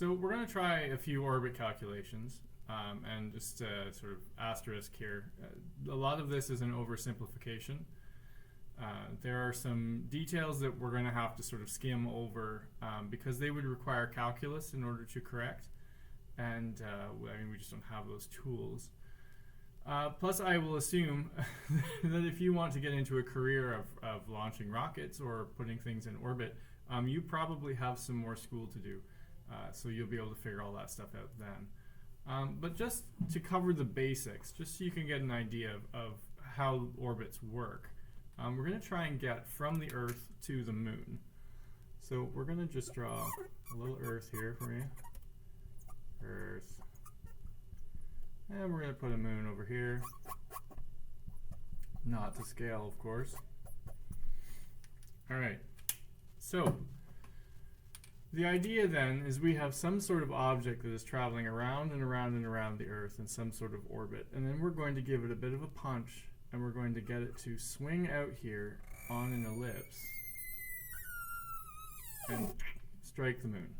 So we're going to try a few orbit calculations, and just sort of asterisk here. A lot of this is an oversimplification. There are some details that we're going to have to sort of skim over because they would require calculus in order to correct, and I mean, we just don't have those tools. Plus, I will assume that if you want to get into a career of launching rockets or putting things in orbit, you probably have some more school to do. So you'll be able to figure all that stuff out then. But just to cover the basics, just so you can get an idea of how orbits work, we're going to try and get from the Earth to the Moon. So we're going to just draw a little Earth here for you. Earth. And we're going to put a moon over here. Not to scale, of course. Alright, so the idea then is we have some sort of object that is traveling around and around and around the Earth in some sort of orbit, and then we're going to give it a bit of a punch, and we're going to get it to swing out here on an ellipse and strike the moon.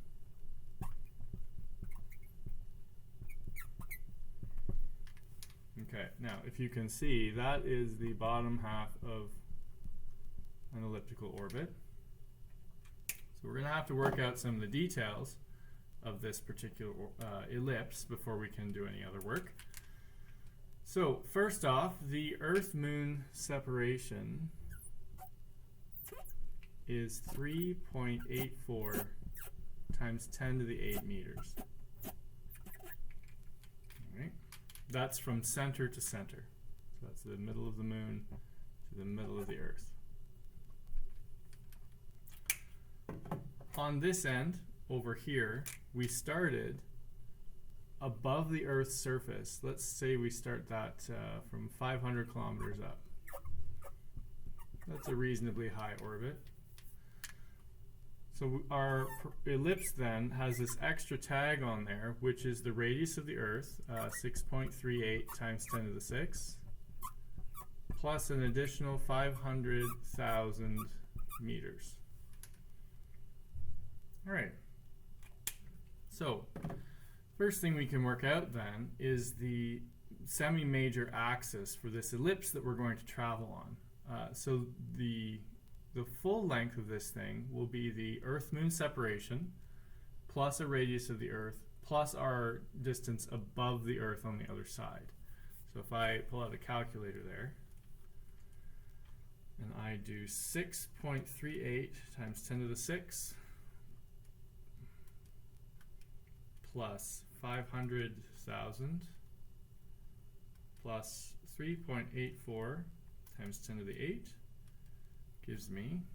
Okay, now if you can see, that is the bottom half of an elliptical orbit. So we're going to have to work out some of the details of this particular ellipse before we can do any other work. So first off, the Earth-Moon separation is 3.84 times 10 to the 8 meters. That's from center to center. So that's the middle of the moon to the middle of the Earth. On this end, over here, we started above the Earth's surface. Let's say we start that from 500 kilometers up. That's a reasonably high orbit. So our ellipse then has this extra tag on there, which is the radius of the Earth, 6.38 times 10 to the 6, plus an additional 500,000 meters. All right. So first thing we can work out then is the semi-major axis for this ellipse that we're going to travel on. So the full length of this thing will be the Earth-Moon separation plus a radius of the Earth plus our distance above the Earth on the other side. So if I pull out a calculator there and I do 6.38 times 10 to the 6 plus 500,000 plus 3.84 times 10 to the 8 gives me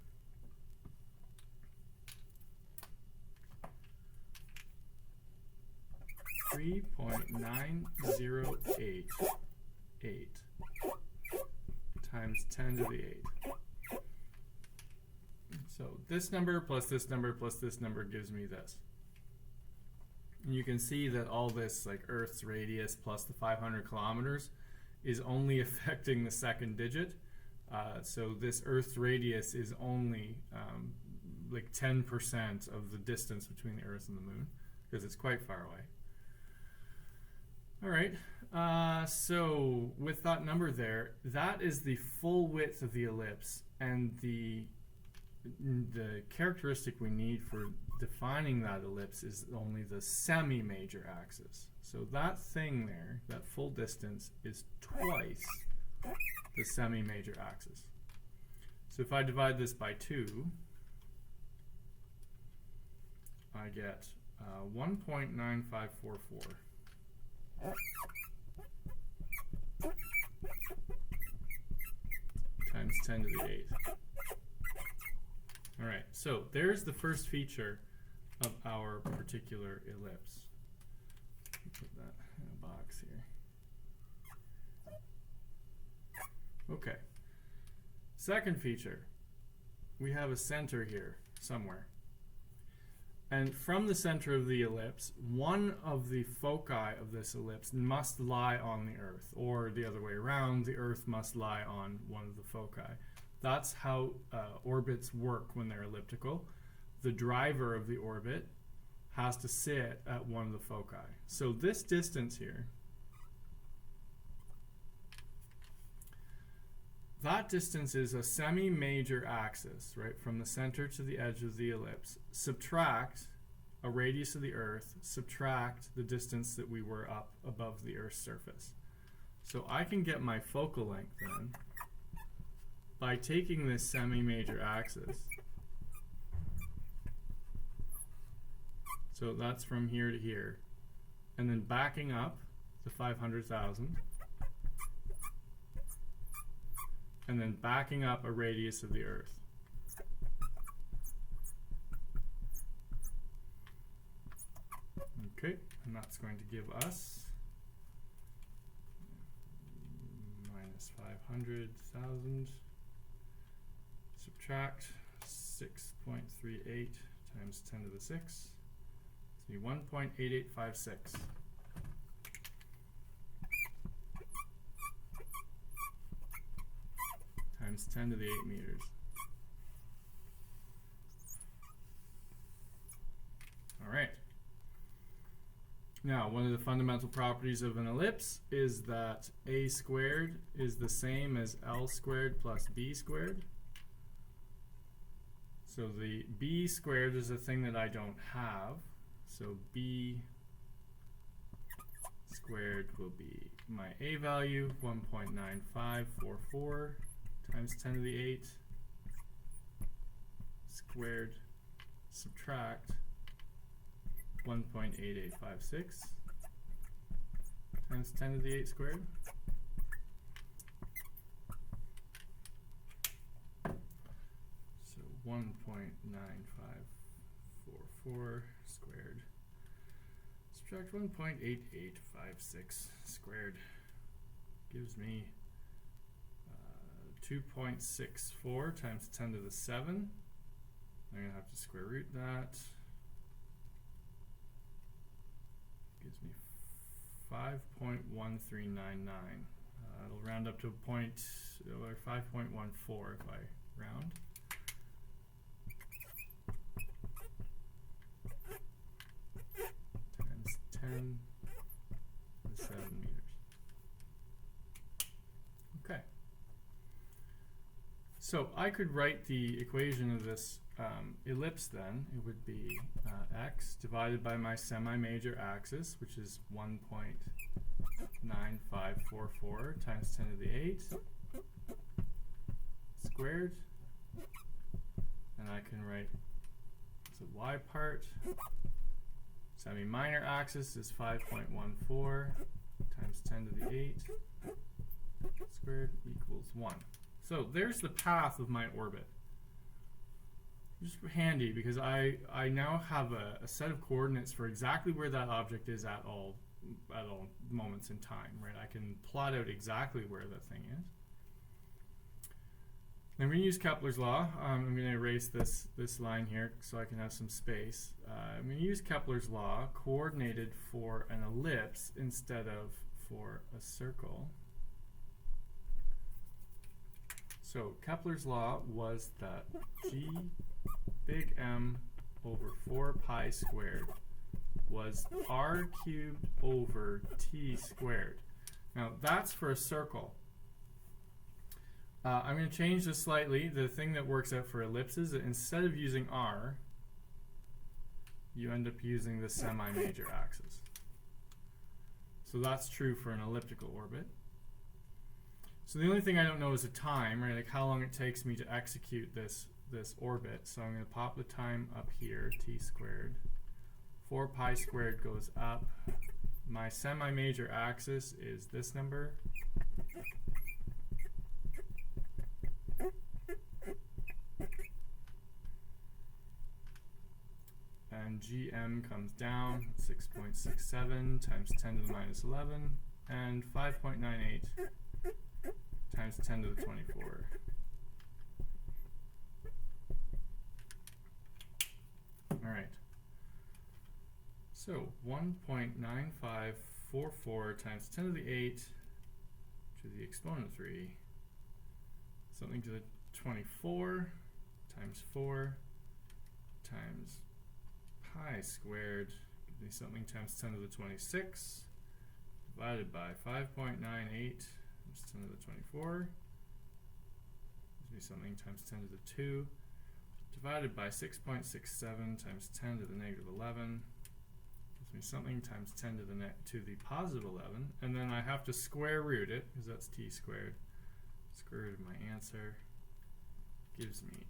3.9088 times 10 to the 8. So this number plus this number plus this number gives me this. And you can see that all this, like Earth's radius plus the 500 kilometers, is only affecting the second digit. So this Earth's radius is only like 10% of the distance between the Earth and the Moon, because it's quite far away. All right, so with that number there, that is the full width of the ellipse, and the characteristic we need for defining that ellipse is only the semi-major axis. So that thing there, that full distance, is twice the semi-major axis. So if I divide this by 2, I get 1.9544 times 10 to the 8. All right, so there's the first feature of our particular ellipse. Put that in a box here. Okay. Second feature, we have a center here somewhere. And from the center of the ellipse, one of the foci of this ellipse must lie on the Earth, or the other way around, the Earth must lie on one of the foci. That's how orbits work when they're elliptical. The driver of the orbit has to sit at one of the foci. So this distance here, that distance is a semi-major axis, right, from the center to the edge of the ellipse. Subtract a radius of the Earth, subtract the distance that we were up above the Earth's surface. So I can get my focal length then by taking this semi-major axis. So that's from here to here. And then backing up to 500,000. And then backing up a radius of the Earth. Okay, and that's going to give us minus 500,000. Subtract 6.38 times 10 to the 6. So 1.8856. Times 10 to the 8 meters. All right. Now, one of the fundamental properties of an ellipse is that a squared is the same as L squared plus B squared. So the B squared is a thing that I don't have. So B squared will be my A value, 1.9544 times 10 to the 8 squared, subtract 1.8856 times 10 to the 8 squared. So 1.9544 squared, subtract 1.8856 squared gives me 2.64 times 10 to the 7. I'm going to have to square root that. Gives me 5.1399. It'll round up to 5.14 if I round. Times 10 to the 7 meters. Okay. So I could write the equation of this ellipse then. It would be x divided by my semi-major axis, which is 1.9544 times 10 to the 8 squared. And I can write the y part. Semi-minor axis is 5.14 times 10 to the 8 squared equals 1. So there's the path of my orbit. Just handy because I now have a set of coordinates for exactly where that object is at all moments in time, right? I can plot out exactly where that thing is. I'm going to use Kepler's law. I'm going to erase this line here so I can have some space. I'm going to use Kepler's law coordinated for an ellipse instead of for a circle. So Kepler's law was that G big M over 4 pi squared was R cubed over T squared. Now that's for a circle. I'm going to change this slightly. The thing that works out for ellipses, instead of using R, you end up using the semi-major axis. So that's true for an elliptical orbit. So the only thing I don't know is the time, right? Like how long it takes me to execute this orbit. So I'm going to pop the time up here, T squared. 4 pi squared goes up. My semi-major axis is this number. And GM comes down, 6.67 times 10 to the minus 11, and 5.98 times 10 to the 24. All right. So 1.9544 times 10 to the 8 to the exponent of 3, something to the 24 times 4 times pi squared gives me something times 10 to the 26 divided by 5.98 times 10 to the 24 gives me something times 10 to the 2 divided by 6.67 times 10 to the negative 11 gives me something times 10 to the positive 11, and then I have to square root it because that's t squared. Square root of my answer gives me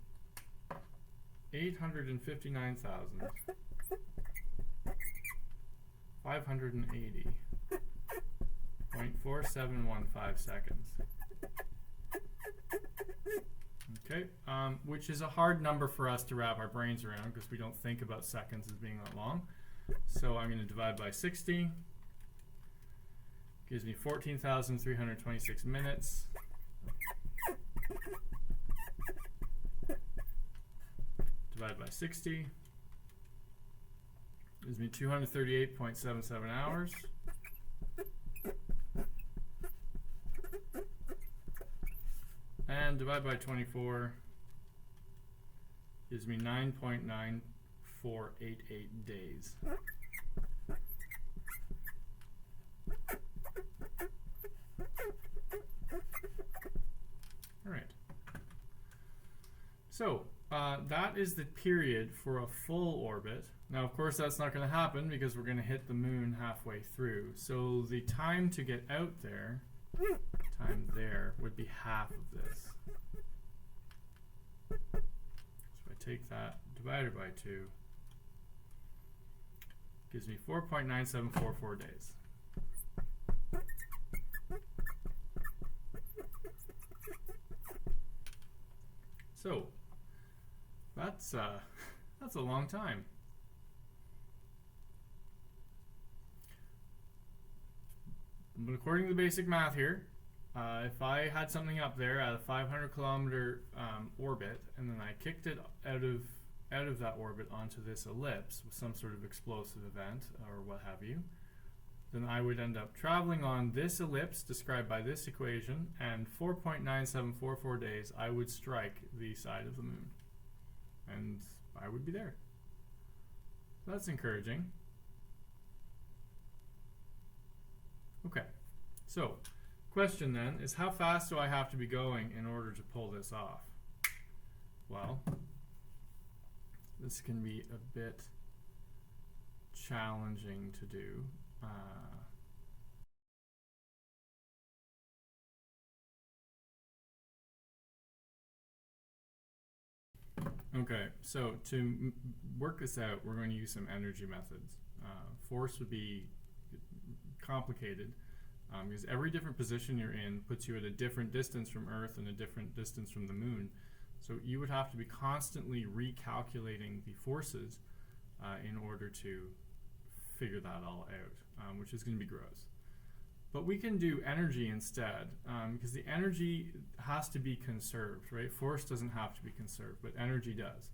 859,580.4715 seconds. Okay, which is a hard number for us to wrap our brains around because we don't think about seconds as being that long. So I'm going to divide by 60. Gives me 14,326 minutes. Divided by 60. Gives me 238.77 hours. And divide by 24 gives me 9.9488 days. All right. So that is the period for a full orbit. Now, of course, that's not going to happen because we're going to hit the moon halfway through. So the time to get out there, time there, would be half of this. So I take that, divided by 2, gives me 4.9744 days. So that's a long time. But according to the basic math here, if I had something up there at a 500-kilometer orbit, and then I kicked it out of that orbit onto this ellipse with some sort of explosive event or what have you, then I would end up traveling on this ellipse described by this equation, and 4.9744 days I would strike the side of the moon, and I would be there. So that's encouraging. Okay, so question then is, how fast do I have to be going in order to pull this off? Well, this can be a bit challenging to do. Okay, so to work this out, we're going to use some energy methods. Force would be complicated because every different position you're in puts you at a different distance from Earth and a different distance from the moon. So you would have to be constantly recalculating the forces in order to figure that all out, which is going to be gross. But we can do energy instead, because the energy has to be conserved, right? Force doesn't have to be conserved, but energy does.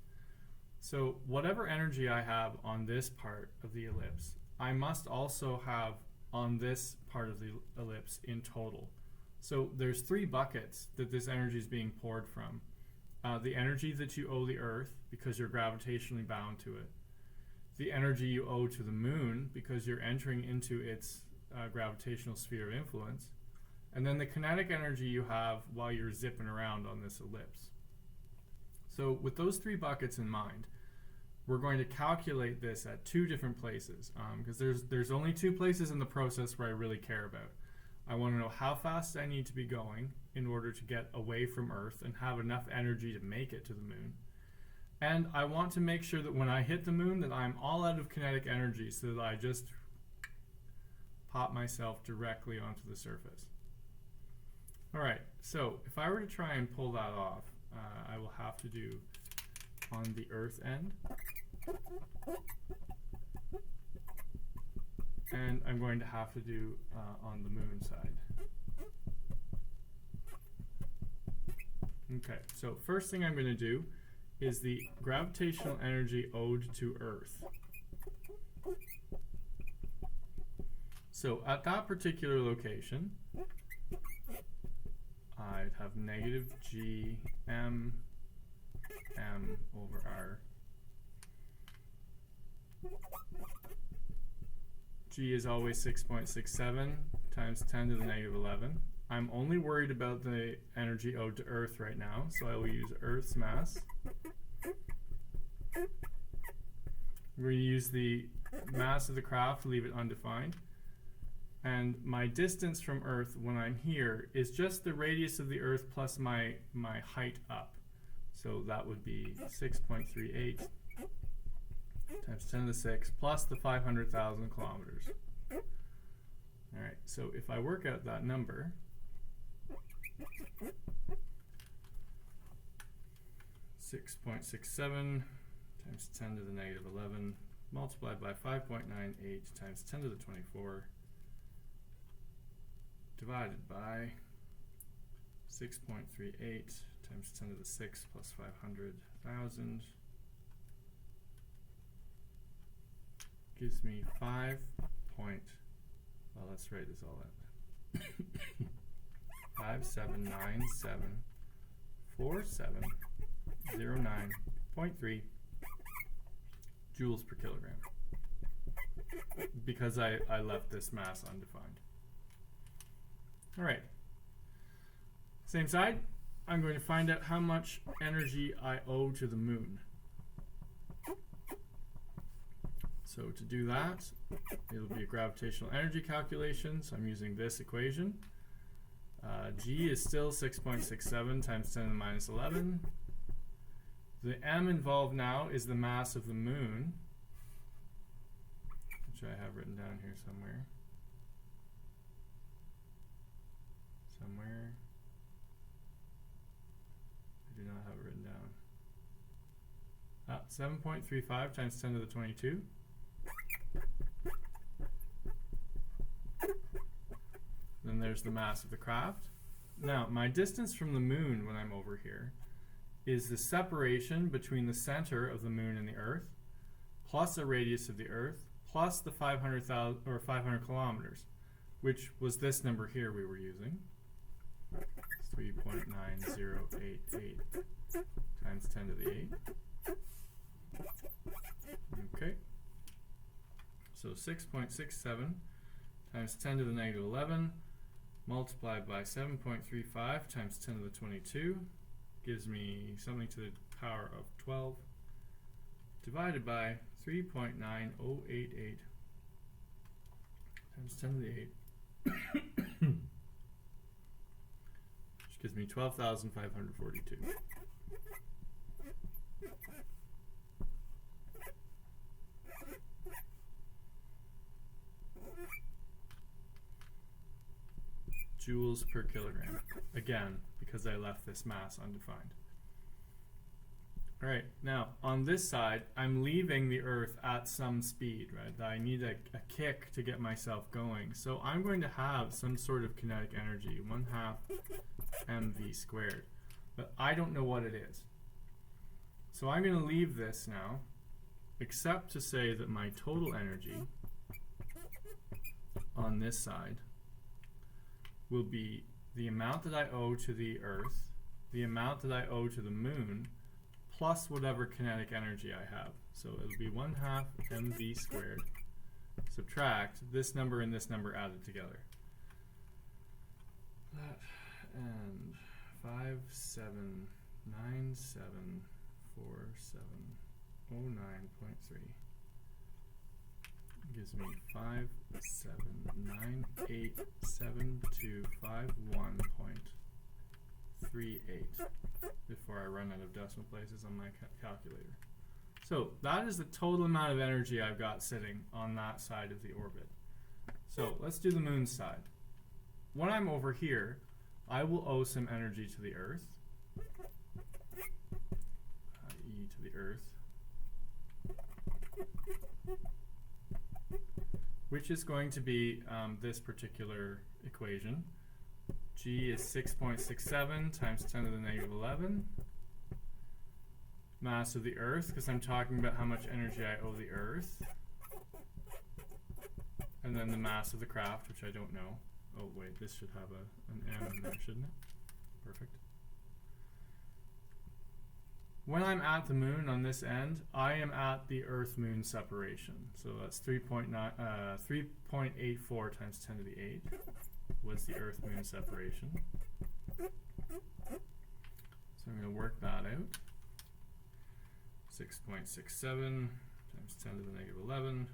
So whatever energy I have on this part of the ellipse, I must also have on this part of the ellipse in total. So there's 3 buckets that this energy is being poured from. The energy that you owe the Earth because you're gravitationally bound to it. The energy you owe to the moon because you're entering into its gravitational sphere of influence. And then the kinetic energy you have while you're zipping around on this ellipse. So with those 3 buckets in mind, we're going to calculate this at 2 different places because there's only 2 places in the process where I really care about. I want to know how fast I need to be going in order to get away from Earth and have enough energy to make it to the moon. And I want to make sure that when I hit the moon that I'm all out of kinetic energy so that I just pop myself directly onto the surface. Alright, so if I were to try and pull that off, I will have to do on the Earth end. And I'm going to have to do on the moon side. Okay, so first thing I'm going to do is the gravitational energy owed to Earth. So at that particular location, I'd have negative g m over r G is always 6.67 times 10 to the negative 11. I'm only worried about the energy owed to Earth right now, so I will use Earth's mass. We're going to use the mass of the craft, leave it undefined. And my distance from Earth when I'm here is just the radius of the Earth plus my height up. So that would be 6.38 times 10 to the 6 plus the 500,000 kilometers. All right, so if I work out that number, 6.67 times 10 to the negative 11 multiplied by 5.98 times 10 to the 24 divided by 6.38 times 10 to the 6 plus 500,000 gives me 5 point, well, let's write this all out. 57974709.3 joules per kilogram, because I left this mass undefined. All right, same side, I'm going to find out how much energy I owe to the moon. So to do that, it'll be a gravitational energy calculation, so I'm using this equation. G is still 6.67 times 10 to the minus 11. The m involved now is the mass of the moon, which I have written down here somewhere. I do not have it written down. 7.35 times 10 to the 22. Then there's the mass of the craft. Now, my distance from the moon when I'm over here is the separation between the center of the moon and the Earth, plus a radius of the Earth, plus the 500,000 or 500 kilometers, which was this number here we were using. 3.9088 times 10 to the 8. Okay. So 6.67 times 10 to the negative 11 multiplied by 7.35 times 10 to the 22 gives me something to the power of 12 divided by 3.9088 times 10 to the 8 which gives me 12,542. Joules per kilogram. Again, because I left this mass undefined. All right, now on this side, I'm leaving the Earth at some speed, right? I need a kick to get myself going. So I'm going to have some sort of kinetic energy, 1/2 mv squared. But I don't know what it is. So I'm going to leave this now, except to say that my total energy on this side will be the amount that I owe to the Earth, the amount that I owe to the moon, plus whatever kinetic energy I have. So it'll be 1/2 mv squared. Subtract this number and this number added together. That and 57974709.3 gives me 57987251.38 before I run out of decimal places on my calculator. So that is the total amount of energy I've got sitting on that side of the orbit. So let's do the moon's side. When I'm over here, I will owe some energy to the Earth, e to the Earth, which is going to be this particular equation. G is 6.67 times 10 to the negative 11. Mass of the Earth, because I'm talking about how much energy I owe the Earth. And then the mass of the craft, which I don't know. Oh wait, this should have an M in there, shouldn't it? Perfect. when I'm at the moon on this end, I am at the Earth-Moon separation. So that's 3.84 times 10 to the 8 was the Earth-Moon separation. So I'm going to work that out. 6.67 times 10 to the negative 11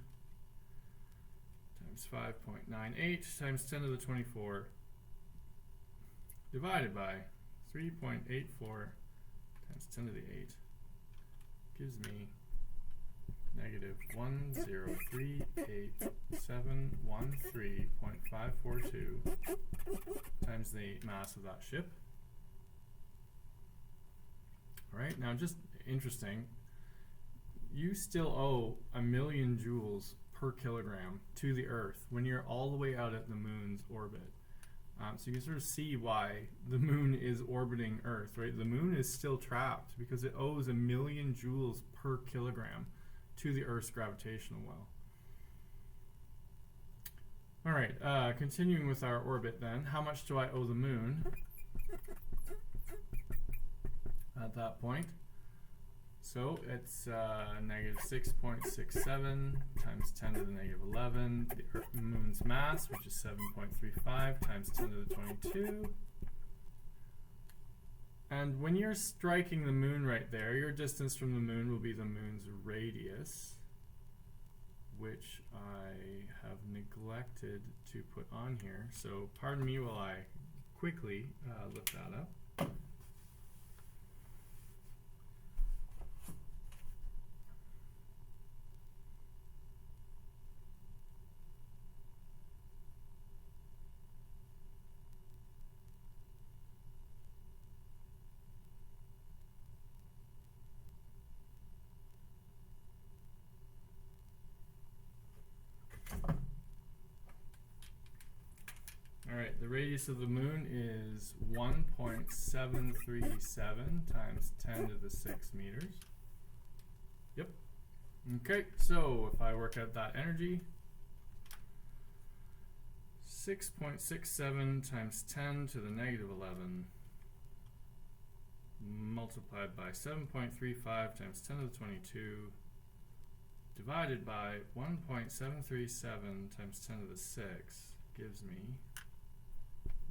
times 5.98 times 10 to the 24 divided by 3.84 times 10 to the 8 gives me negative 1038713.542 times the mass of that ship. Alright, now just interesting, you still owe 1,000,000 joules per kilogram to the Earth when you're all the way out at the moon's orbit. So you can sort of see why the moon is orbiting Earth, right? The moon is still trapped because it owes 1,000,000 joules per kilogram to the Earth's gravitational well. All right, continuing with our orbit then, how much do I owe the moon at that point? So it's negative 6.67 times 10 to the negative 11, the moon's mass, which is 7.35 times 10 to the 22. And when you're striking the moon right there, your distance from the moon will be the moon's radius, which I have neglected to put on here. So pardon me while I quickly look that up. Alright, the radius of the moon is 1.737 times 10 to the 6 meters. Yep. Okay, so if I work out that energy, 6.67 times 10 to the negative 11 multiplied by 7.35 times 10 to the 22 divided by 1.737 times 10 to the 6 gives me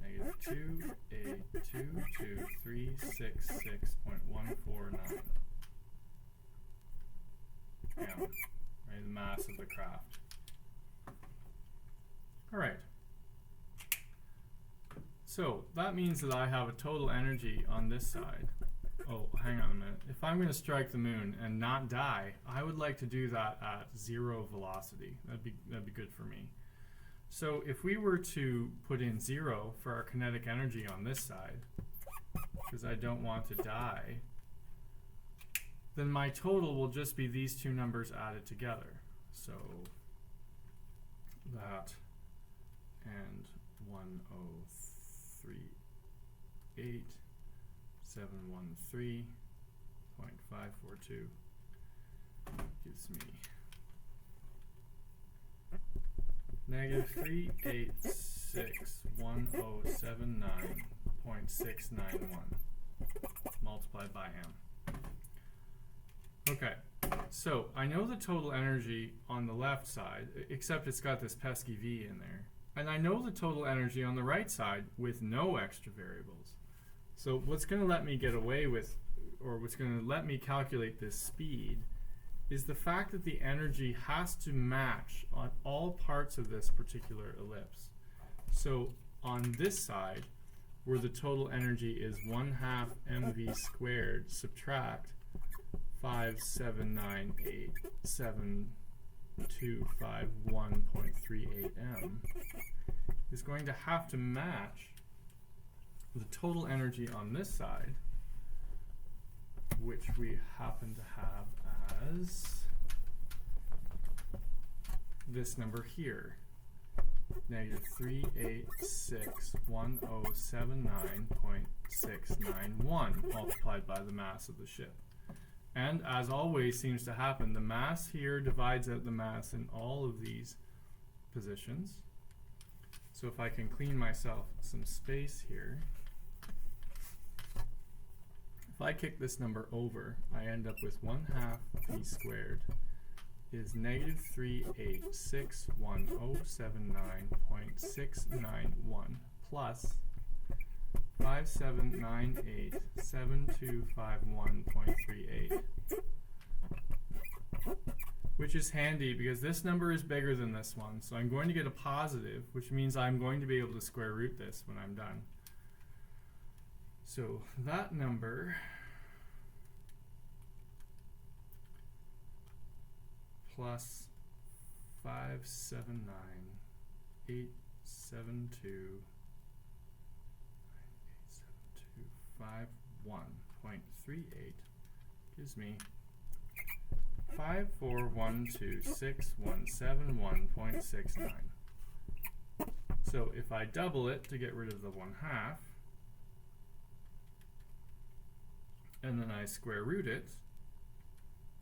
negative 2822366.149 m, right, the mass of the craft. Alright, so that means that I have a total energy on this side. Oh, hang on a minute. If I'm going to strike the moon and not die, I would like to do that at 0 velocity. That'd be good for me. So if we were to put in 0 for our kinetic energy on this side, because I don't want to die, then my total will just be these two numbers added together. So that and 1038713.542 gives me negative 3861079.691 multiplied by m. Okay, so I know the total energy on the left side, except it's got this pesky v in there. And I know the total energy on the right side with no extra variables. So what's going to let me get away with, or what's going to let me calculate this speed, is the fact that the energy has to match on all parts of this particular ellipse. So on this side, where the total energy is 1/2 mv squared, subtract 5798725.1.38 m, is going to have to match the total energy on this side, which we happen to have as this number here, negative 3861079.691 multiplied by the mass of the ship. And as always seems to happen, the mass here divides out the mass in all of these positions. So if I can clean myself some space here, If I kick this number over, I end up with 1/2 p squared is negative 3861079.691 plus 57987251.38, which is handy because this number is bigger than this one. So I'm going to get a positive, which means I'm going to be able to square root this when I'm done. So that number plus 579,872,51.38 gives me 5412617.69. So if I double it to get rid of the 1/2, and then I square root it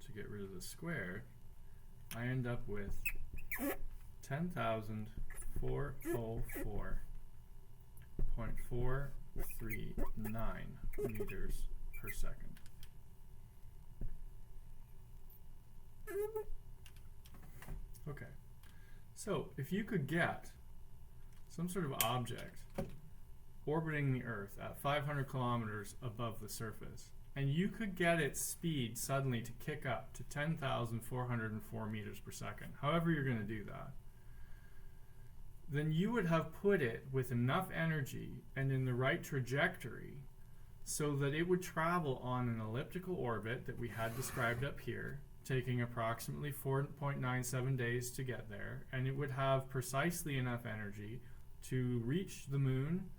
to get rid of the square, I end up with 10,404.439 meters per second. Okay, so if you could get some sort of object orbiting the Earth at 500 kilometers above the surface, and you could get its speed suddenly to kick up to 10,404 meters per second, however you're going to do that, then you would have put it with enough energy and in the right trajectory so that it would travel on an elliptical orbit that we had described up here, taking approximately 4.97 days to get there, and it would have precisely enough energy to reach the moon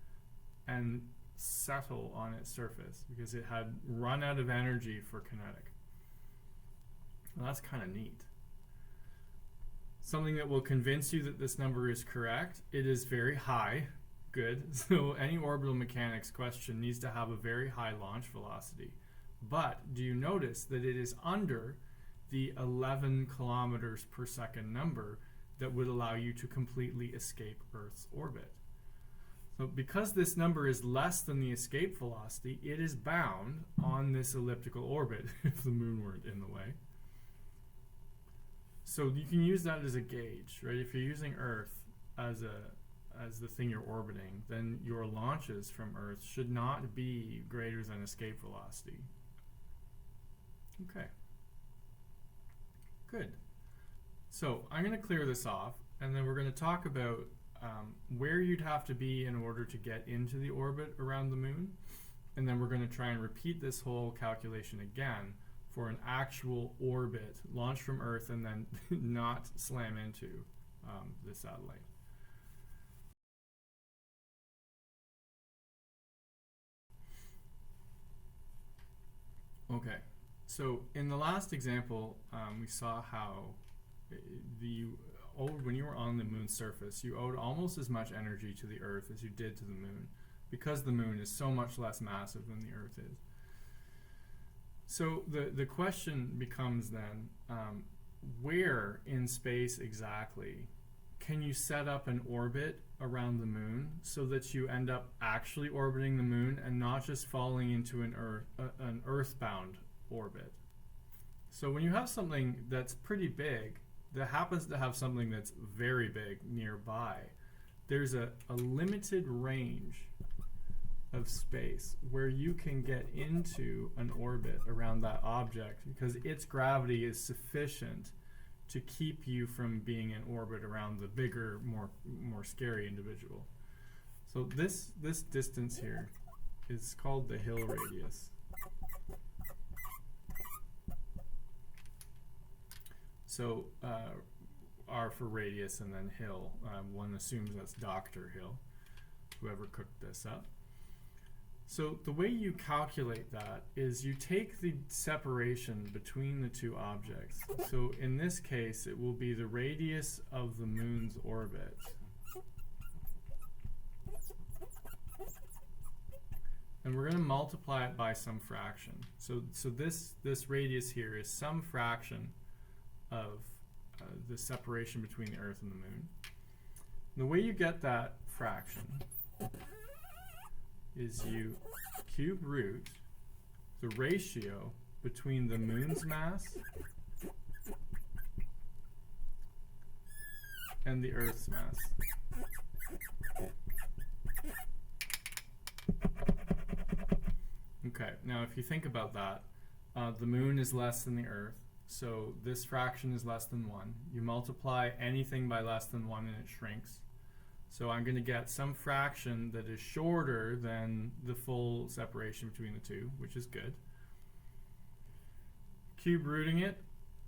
and settle on its surface because it had run out of energy for kinetic. Well, that's kind of neat. Something that will convince you that this number is correct. It is very high. Good. So any orbital mechanics question needs to have a very high launch velocity. But do you notice that it is under the 11 kilometers per second number that would allow you to completely escape Earth's orbit? So because this number is less than the escape velocity, it is bound on this elliptical orbit if the moon weren't in the way. So you can use that as a gauge, right? If you're using Earth as the thing you're orbiting, then your launches from Earth should not be greater than escape velocity. Okay. Good. So I'm going to clear this off, and then we're going to talk about where you'd have to be in order to get into the orbit around the moon, and then we're going to try and repeat this whole calculation again for an actual orbit launched from Earth and then not slam into the satellite. Okay, so in the last example we saw how when you were on the moon's surface, you owed almost as much energy to the Earth as you did to the moon, because the moon is so much less massive than the Earth is. So the question becomes then, where in space exactly can you set up an orbit around the moon so that you end up actually orbiting the moon and not just falling into an Earthbound orbit? So when you have something that's pretty big that happens to have something that's very big nearby, there's a limited range of space where you can get into an orbit around that object because its gravity is sufficient to keep you from being in orbit around the bigger, more scary individual. So this distance here is called the Hill radius. So R for radius and then Hill. One assumes that's Dr. Hill, whoever cooked this up. So the way you calculate that is you take the separation between the two objects. So in this case, it will be the radius of the moon's orbit. And we're going to multiply it by some fraction. So this radius here is some fraction of the separation between the Earth and the moon. The way you get that fraction is you cube root the ratio between the moon's mass and the Earth's mass. Okay, now if you think about that, the moon is less than the Earth, so this fraction is less than 1. You multiply anything by less than 1 and it shrinks. So I'm going to get some fraction that is shorter than the full separation between the two, which is good. Cube rooting it.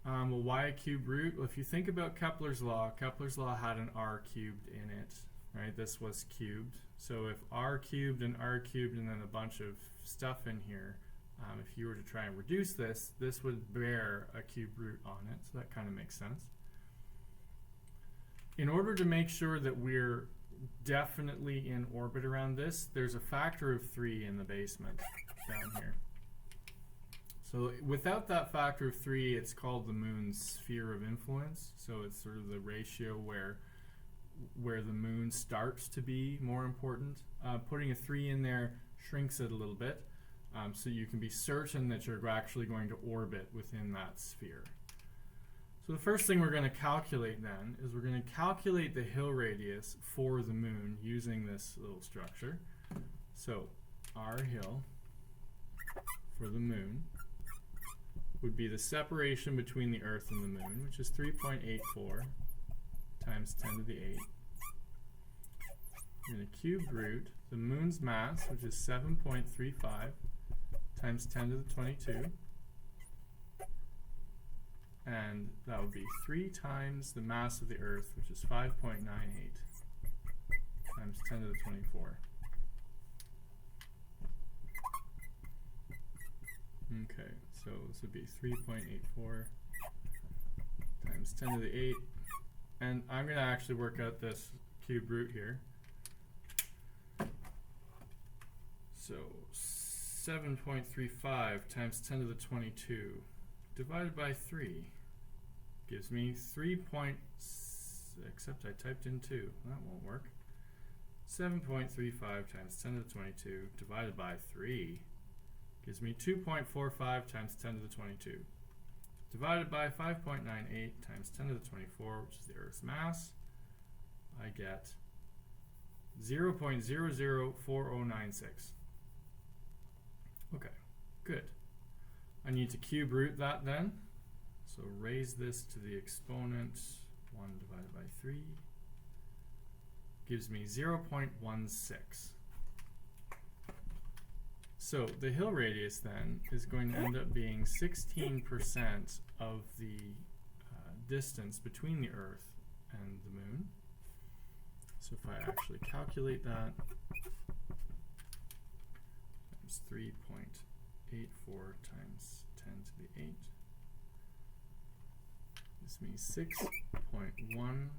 Well, why a cube root? Well, if you think about Kepler's law had an r cubed in it, right? This was cubed. So if r cubed and then a bunch of stuff in here, if you were to try and reduce this, this would bear a cube root on it. So that kind of makes sense. In order to make sure that we're definitely in orbit around this, there's a factor of 3 in the basement down here. So without that factor of 3, it's called the moon's sphere of influence. So it's sort of the ratio where the moon starts to be more important. Putting a 3 in there shrinks it a little bit, so you can be certain that you're actually going to orbit within that sphere. So the first thing we're going to calculate then is we're going to calculate the Hill radius for the moon using this little structure. So r Hill for the moon would be the separation between the Earth and the moon, which is 3.84 times 10 to the 8. I'm going to cube root the moon's mass, which is 7.35 times 10 to the 22. And that would be 3 times the mass of the Earth, which is 5.98 times 10 to the 24. Okay, so this would be 3.84 times 10 to the 8. And I'm going to actually work out this cube root here. So 7.35 times 10 to the 22 divided by 3 gives me 3 except I typed in 2. That won't work. 7.35 times 10 to the 22 divided by 3 gives me 2.45 times 10 to the 22. Divided by 5.98 times 10 to the 24, which is the Earth's mass, I get 0.004096. Okay, good. I need to cube root that then. So raise this to the exponent. 1 divided by 3 gives me 0.16. So the Hill radius then is going to end up being 16% of the distance between the Earth and the moon. So if I actually calculate that, times 3.84 times 10 to the 8, gives me 6.14.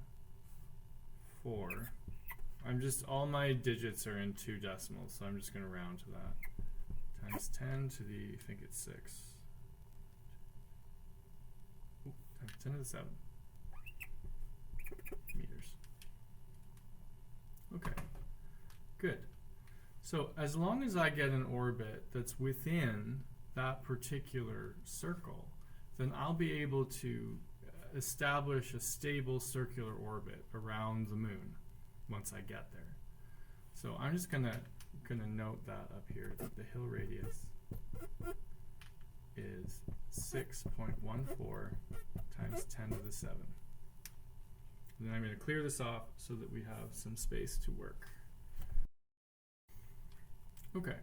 All my digits are in 2 decimals, so I'm just going to round to that. Times 10 to the, I think it's 6. Ooh, times 10 to the 7 meters. Okay, good. So as long as I get an orbit that's within that particular circle, then I'll be able to establish a stable circular orbit around the moon once I get there. So I'm just going to note that up here, that the Hill radius is 6.14 times 10 to the 7. And then I'm going to clear this off so that we have some space to work. Okay,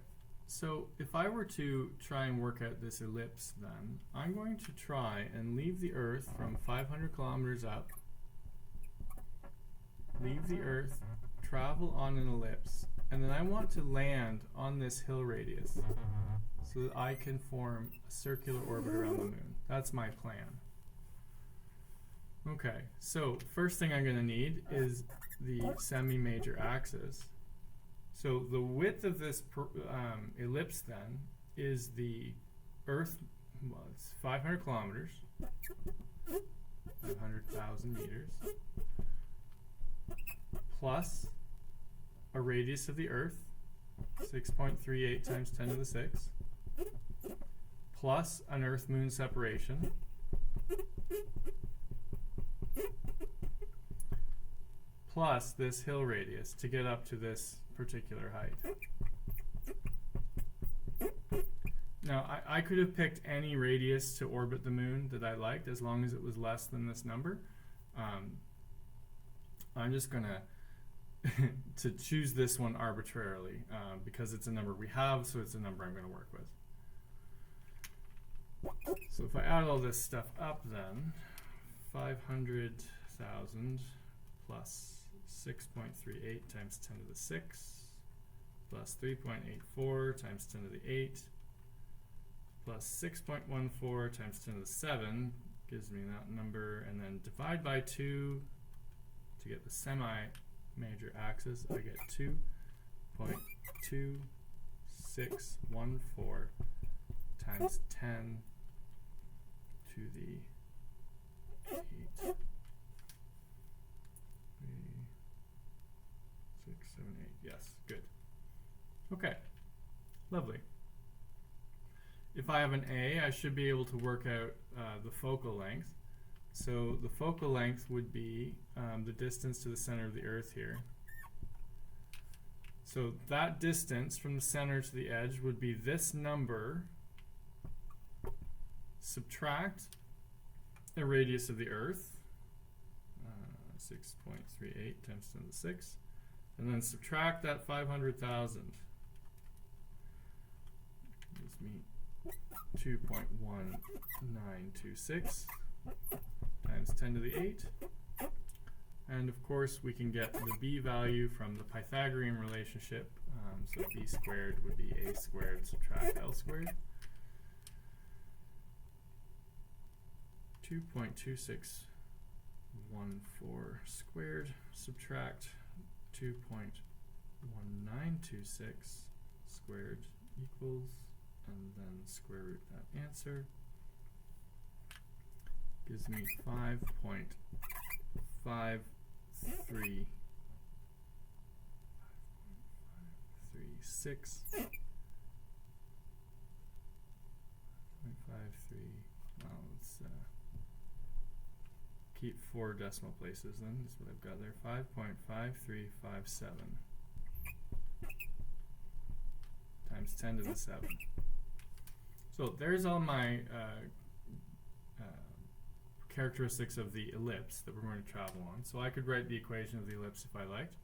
so if I were to try and work out this ellipse then, I'm going to try and leave the Earth from 500 kilometers up, leave the Earth, travel on an ellipse, and then I want to land on this Hill radius so that I can form a circular orbit around the moon. That's my plan. Okay, so first thing I'm going to need is the semi-major axis. So the width of this ellipse then is the Earth, well, it's 500 kilometers, 500,000 meters, plus a radius of the Earth, 6.38 times 10 to the 6, plus an Earth-Moon separation plus this hill radius to get up to this particular height. Now, I could have picked any radius to orbit the moon that I liked as long as it was less than this number. I'm just going to choose this one arbitrarily because it's a number we have, so it's a number I'm going to work with. So if I add all this stuff up then, 500,000 plus 6.38 times 10 to the 6 plus 3.84 times 10 to the 8 plus 6.14 times 10 to the 7 gives me that number, and then divide by 2 to get the semi-major axis. I get 2.2614 times 10 to the 8. 3, 6, 7, 8. Yes, good. Okay, lovely. If I have an A, I should be able to work out the focal length. So the focal length would be the distance to the center of the Earth here. So that distance from the center to the edge would be this number, subtract the radius of the Earth, 6.38 times 10 to the 6, and then subtract that 500,000. Gives me 2.1926 times 10 to the 8. And of course we can get the b value from the Pythagorean relationship. So b squared would be a squared subtract l squared. 2.2614 squared subtract 2.1926 squared equals, and then square root that answer. Gives me 5.536 5.53. Well, let's keep 4 decimal places then. That's what I've got there. 5.5357 times 10 to the 7. So there's all my characteristics of the ellipse that we're going to travel on. So I could write the equation of the ellipse if I liked.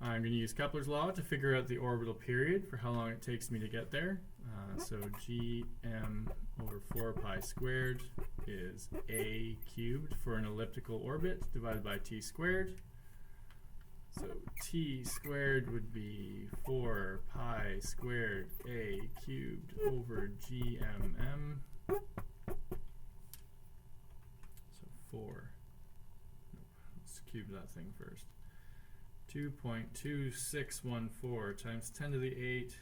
I'm going to use Kepler's law to figure out the orbital period for how long it takes me to get there. So gm over 4 pi squared is a cubed for an elliptical orbit divided by t squared. So t squared would be 4 pi squared a cubed over gmm. So 4. Nope, let's cube that thing first. 2.2614 times 10 to the 8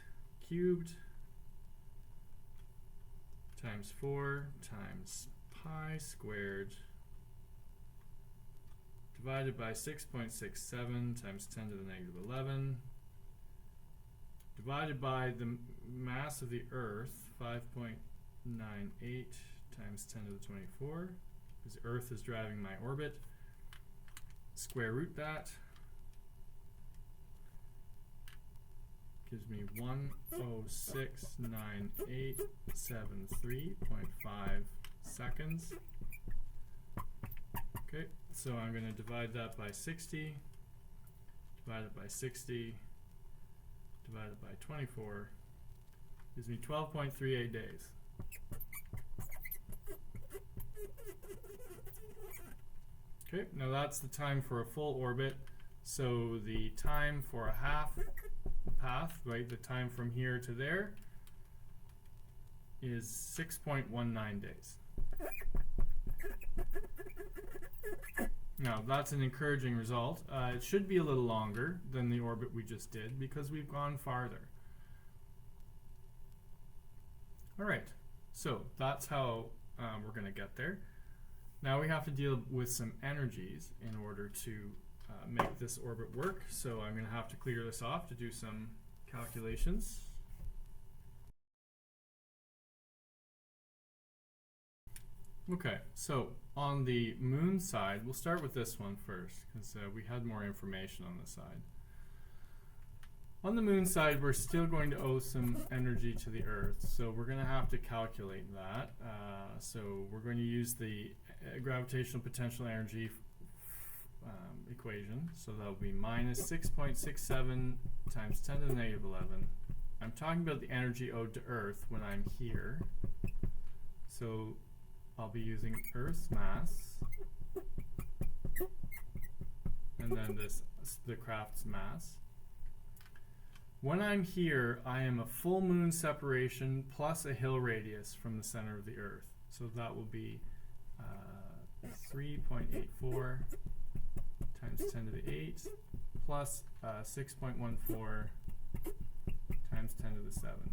cubed times 4 times pi squared divided by 6.67 times 10 to the negative 11 divided by the mass of the Earth, 5.98 times 10 to the 24, because the Earth is driving my orbit. Square root that. Gives me 1069873.5 seconds. Okay, so I'm going to divide that by 60, divide it by 60, divide it by 24, gives me 12.38 days. Okay, now that's the time for a full orbit. So the time for a half path, right, the time from here to there is 6.19 days. Now that's an encouraging result. It should be a little longer than the orbit we just did because we've gone farther. Alright, so that's how we're going to get there. Now we have to deal with some energies in order to make this orbit work. So I'm going to have to clear this off to do some calculations. Okay, so on the moon side, we'll start with this one first, because we had more information on this side. On the moon side, we're still going to owe some energy to the Earth, so we're going to have to calculate that. So we're going to use the gravitational potential energy equation. So that will be minus 6.67 times 10 to the negative 11. I'm talking about the energy owed to Earth when I'm here. So I'll be using Earth's mass, and then the craft's mass. When I'm here, I am a full moon separation plus a Hill radius from the center of the Earth. So that will be 3.84 times 10 to the 8 plus 6.14 times 10 to the 7.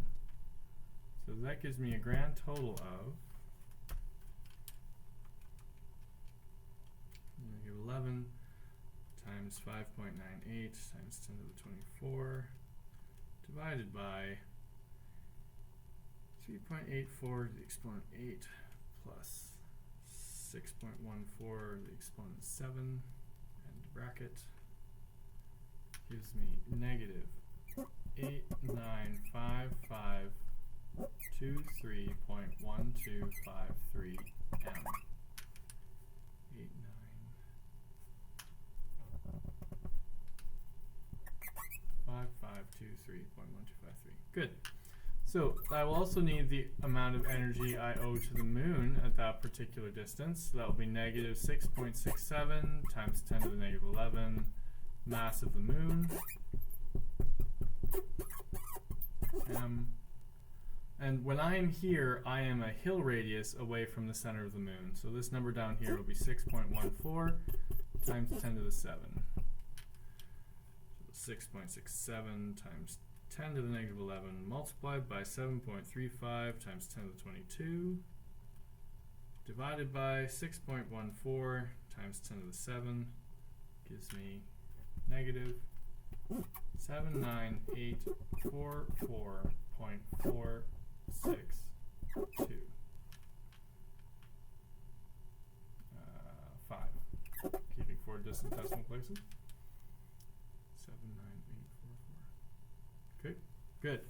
So that gives me a grand total of 11 times 5.98 times 10 to the 24 divided by 3.84 to the exponent 8 plus 6.14 to the exponent 7 and bracket gives me negative 895523.1253 m. 5523.1253. Good. So I will also need the amount of energy I owe to the moon at that particular distance. So that will be negative 6.67 times 10 to the negative 11 mass of the moon. And when I am here, I am a Hill radius away from the center of the moon. So this number down here will be 6.14 times 10 to the 7. 6.67 times 10 to the negative 11 multiplied by 7.35 times 10 to the 22 divided by 6.14 times 10 to the 7 gives me negative 79844.462. 5. Keeping 4 distant decimal places. 79844. Okay, good.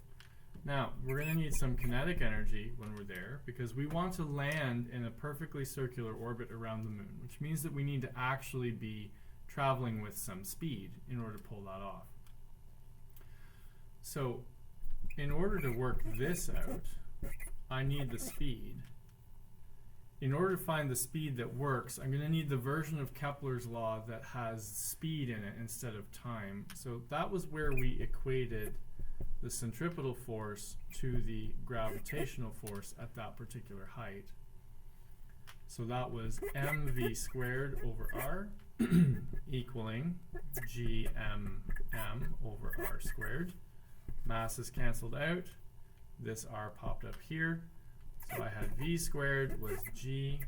Now, we're going to need some kinetic energy when we're there because we want to land in a perfectly circular orbit around the moon, which means that we need to actually be traveling with some speed in order to pull that off. So, in order to work this out, I need the speed. In order to find the speed that works, I'm going to need the version of Kepler's law that has speed in it instead of time. So that was where we equated the centripetal force to the gravitational force at that particular height. So that was mv squared over r equaling gmm over r squared. Mass is cancelled out. This r popped up here. So I had v squared was g,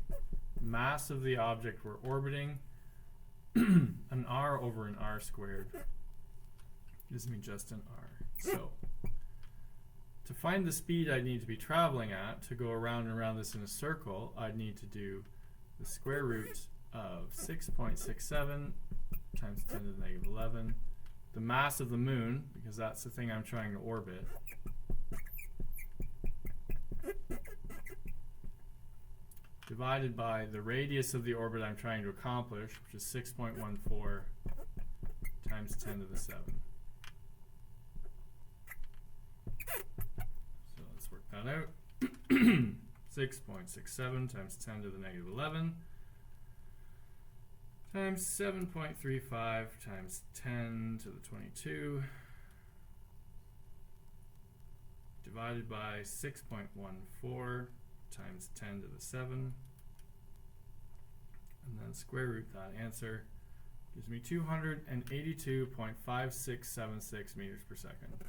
mass of the object we're orbiting, an r over an r squared gives me just an r. So to find the speed I need to be traveling at to go around and around this in a circle, I'd need to do the square root of 6.67 times 10 to the negative 11, the mass of the moon, because that's the thing I'm trying to orbit, divided by the radius of the orbit I'm trying to accomplish, which is 6.14 times 10 to the 7. So let's work that out. 6.67 times 10 to the negative 11 times 7.35 times 10 to the 22 divided by 6.14 times 10 to the 7, and then square root that answer gives me 282.5676 meters per second.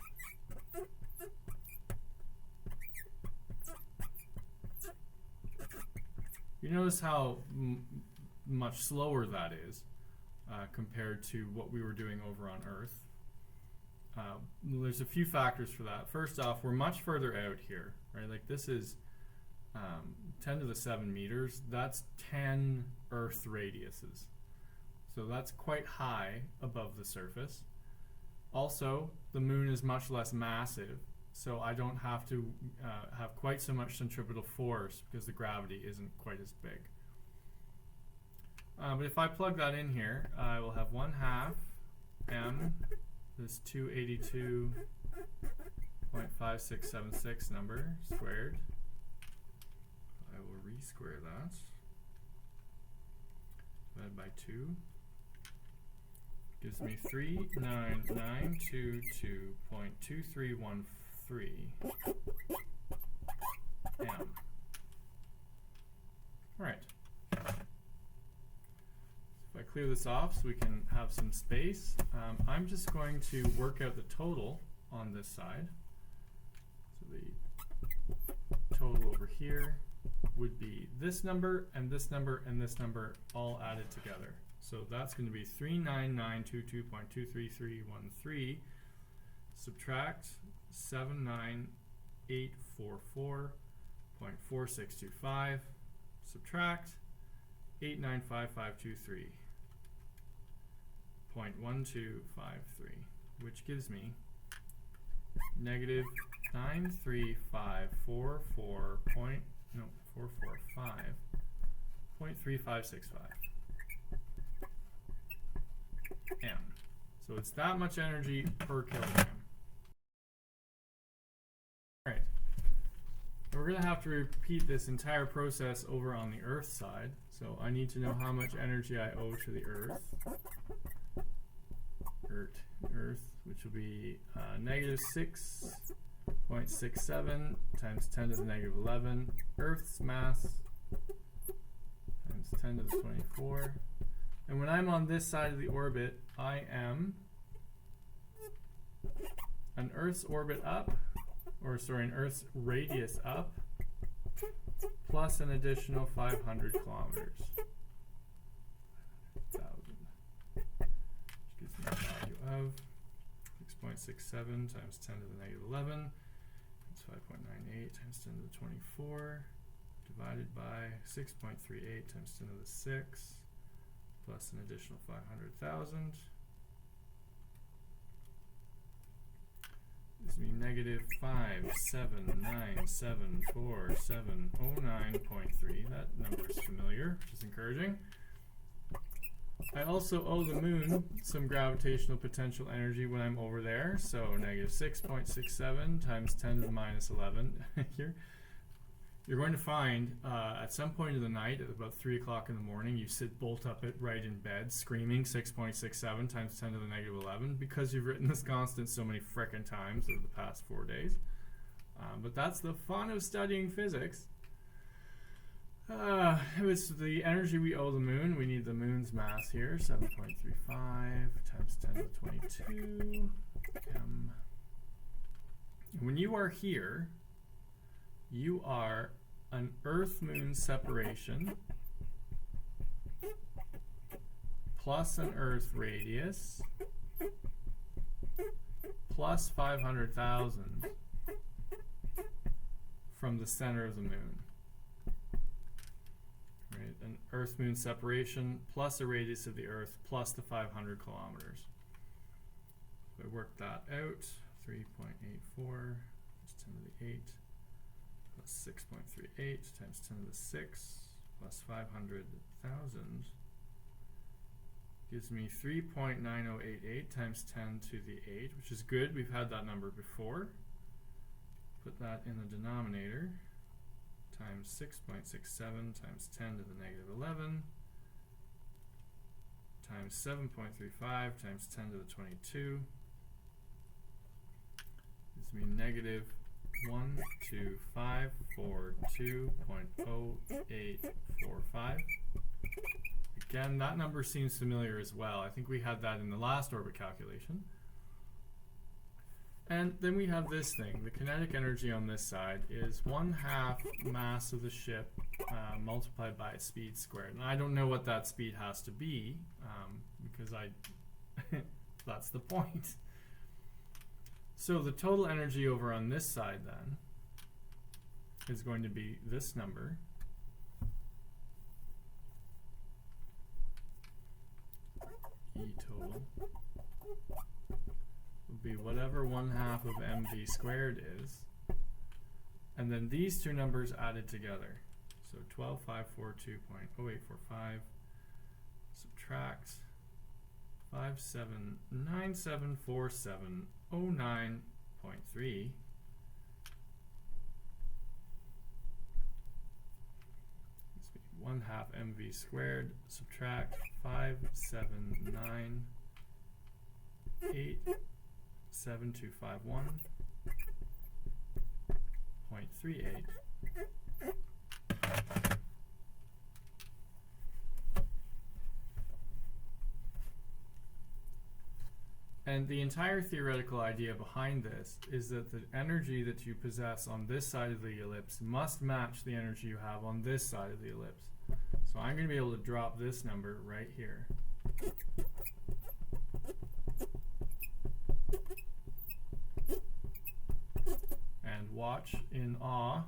You notice how much slower that is compared to what we were doing over on Earth. There's a few factors for that. First off, we're much further out here, right? Like this is 10 to the 7 meters, that's 10 Earth radiuses. So that's quite high above the surface. Also, the moon is much less massive, so I don't have to have quite so much centripetal force because the gravity isn't quite as big. But if I plug that in here, I will have 1/2 m, this 282.5676 number squared. I will re-square that. Divided by 2. Gives me 39922.2313 m. Right. If I clear this off so we can have some space, I'm just going to work out the total on this side. So the total over here would be this number and this number and this number all added together. So that's going to be 39922.23313 subtract 79844.4625 subtract 895523.1253, which gives me negative 445.3565 m. So it's that much energy per kilogram. All right. We're going to have to repeat this entire process over on the Earth side. So I need to know how much energy I owe to the Earth. Earth, which will be negative 6.67 times 10 to the negative 11. Earth's mass times 10 to the 24. And when I'm on this side of the orbit, I am an Earth's orbit up, or sorry, an Earth's radius up, plus an additional 500 kilometers. 1,000. Which gives me a value of 6.67 times 10 to the negative 11. That's 5.98 times 10 to the 24, divided by 6.38 times 10 to the 6. Plus an additional 500,000. Gives me negative 579740709.3. That number is familiar, which is encouraging. I also owe the moon some gravitational potential energy when I'm over there. So negative 6.67 times 10 to the minus 11 here. You're going to find at some point in the night, at about 3 o'clock in the morning, you sit bolt upright in bed, screaming 6.67 times 10 to the negative 11 because you've written this constant so many frickin' times over the past 4 days. But that's the fun of studying physics. It's the energy we owe the moon. We need the moon's mass here, 7.35 times 10 to the 22 m. When you are here, you are an Earth-Moon separation plus an Earth radius plus 500,000 from the center of the moon. Right? An Earth-Moon separation plus a radius of the Earth plus the 500 kilometers. So I work that out, 3.84 is 10 to the 8. Plus 6.38 times 10 to the 6 plus 500,000 gives me 3.9088 times 10 to the 8, which is good. We've had that number before. Put that in the denominator. Times 6.67 times 10 to the negative 11 times 7.35 times 10 to the 22 gives me negative 12542.0845. Again, that number seems familiar as well. I think we had that in the last orbit calculation. And then we have this thing. The kinetic energy on this side is 1/2 mass of the ship multiplied by its speed squared. And I don't know what that speed has to be because that's the point. So the total energy over on this side then is going to be this number. E total will be whatever 1/2 of mv squared is. And then these two numbers added together. So 12,542.0845 subtract 57974709.3. This be 1/2 mv squared subtract 5798721.38. And the entire theoretical idea behind this is that the energy that you possess on this side of the ellipse must match the energy you have on this side of the ellipse. So I'm going to be able to drop this number right here. And watch in awe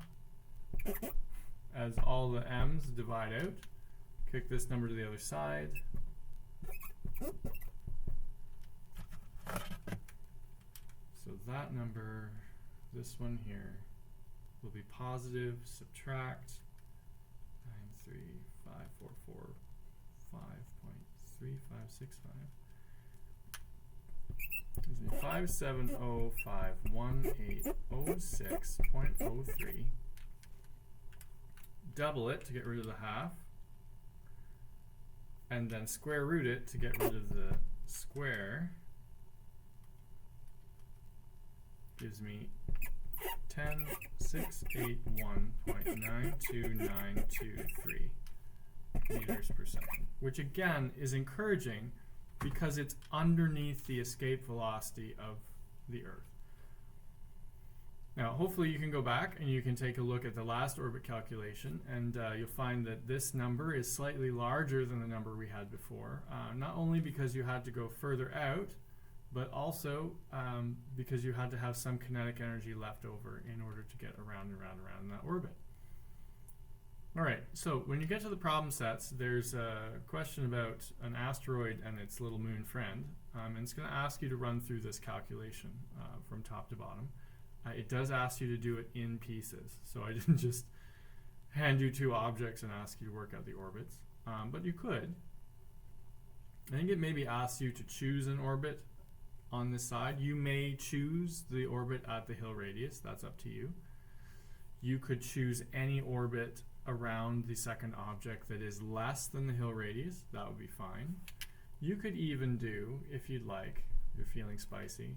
as all the m's divide out. Kick this number to the other side. So that number, this one here, will be positive, subtract 93544.3565. 57051.806.03. Double it to get rid of the half, and then square root it to get rid of the square. Gives me 10,681.92923 meters per second, which again is encouraging because it's underneath the escape velocity of the Earth. Now, hopefully you can go back and you can take a look at the last orbit calculation, and you'll find that this number is slightly larger than the number we had before, not only because you had to go further out, but also because you had to have some kinetic energy left over in order to get around and around and around in that orbit. All right, so when you get to the problem sets, there's a question about an asteroid and its little moon friend, and it's going to ask you to run through this calculation from top to bottom. It does ask you to do it in pieces, so I didn't just hand you two objects and ask you to work out the orbits, but you could. I think it maybe asks you to choose an orbit on this side. You may choose the orbit at the Hill radius, that's up to you. You could choose any orbit around the second object that is less than the Hill radius, that would be fine. You could even do, if you'd like, if you're feeling spicy,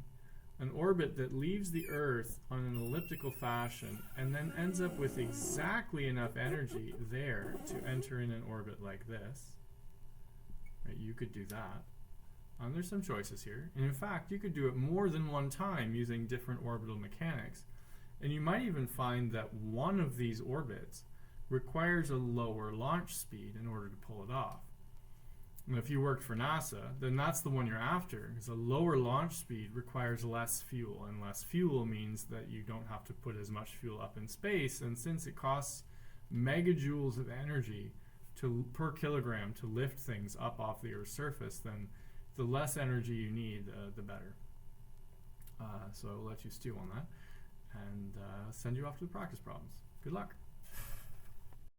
an orbit that leaves the Earth on an elliptical fashion and then ends up with exactly enough energy there to enter in an orbit like this. Right, you could do that. There's some choices here, and in fact you could do it more than one time using different orbital mechanics, and you might even find that one of these orbits requires a lower launch speed in order to pull it off. And if you worked for NASA, then that's the one you're after, because a lower launch speed requires less fuel, and less fuel means that you don't have to put as much fuel up in space, and since it costs megajoules of energy per kilogram to lift things up off the Earth's surface, then the less energy you need, the better. So I'll let you stew on that and send you off to the practice problems. Good luck.